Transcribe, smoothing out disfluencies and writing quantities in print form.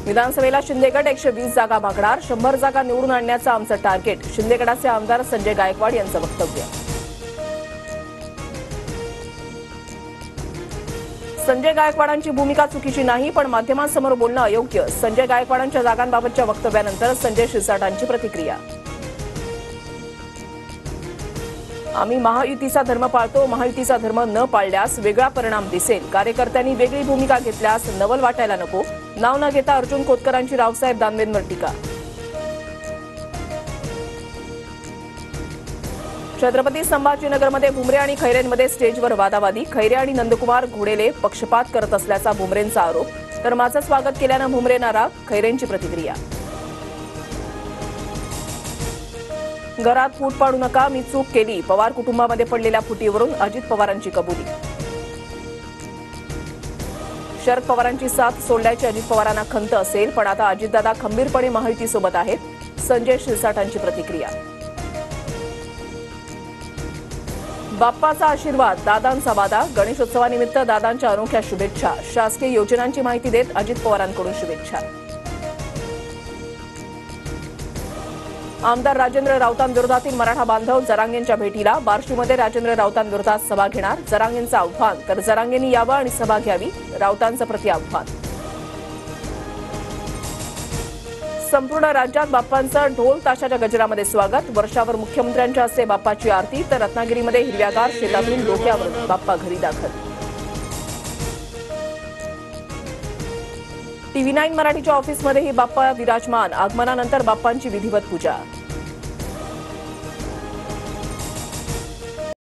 विधानसभेला शिंदे गट 120 जागा मागणार, 100 जागा निवडून आणण्याचं आमचं टार्गेट, शिंदे गटाचे आमदार संजय गायकवाड यांचं वक्तव्य. संजय गायकवाडांची भूमिका चुकीची नाही, पण माध्यमांसमोर बोलणं अयोग्य, संजय गायकवाडांच्या जागांबाबतच्या वक्तव्यानंतर संजय शिरसाटांची प्रतिक्रिया. आम्ही महायुतीचा धर्म पाळतो, महायुतीचा धर्म न पाळल्यास वेगळा परिणाम दिसेल, कार्यकर्त्यांनी वेगळी भूमिका घेतल्यास नवल वाटायला नको, नाव न घेता अर्जुन खोतकरांची रावसाहेब दानवेंवर टीका. छत्रपती संभाजीनगरमध्ये भुमरे आणि खैरेंमध्ये स्टेजवर वादावादी, खैरे आणि नंदकुमार घोडेले पक्षपात करत असल्याचा भुमरेंचा आरोप, तर माझं स्वागत केल्यानं भुमरेंना राग, खैरेंची प्रतिक्रिया. घरात फूट पाडू नका, मी चूक केली, पवार कुटुंबामध्ये पडलेल्या फुटीवरून अजित पवारांची कबुली. शरद पवारांची साथ सोडल्याची अजित पवारांना खंत असेल, पण आता अजितदादा खंबीरपणे महायुतीसोबत आहेत, संजय शिरसाटांची प्रतिक्रिया. बाप्पाचा आशीर्वाद, दादांचा वादा, गणेशोत्सवानिमित्त दादांच्या अनोख्या शुभेच्छा, शासकीय योजनांची माहिती देत अजित पवारांकडून शुभेच्छा. आमदार राजेंद्र राऊतांविरोधातील मराठा बांधव जरांगेंच्या भेटीला, बार्शीमध्ये राजेंद्र राऊतांविरोधात सभा घेणार, जरांगेंचं आव्हान, तर जरांगेंनी यावं आणि सभा घ्यावी, राऊतांचं प्रति आव्हान. संपूर्ण राज्यात बाप्पांचं ढोल ताशाच्या गजरामध्ये स्वागत, वर्षावर मुख्यमंत्र्यांच्या हस्ते बाप्पाची आरती, तर रत्नागिरीमध्ये हिरव्यागार शेतातून डोक्यावर बाप्पा घरी दाखल. TV9 मराठीच्या ऑफिसमध्येही बाप्पा विराजमान, आगमनानंतर बाप्पांची विधिवत पूजा.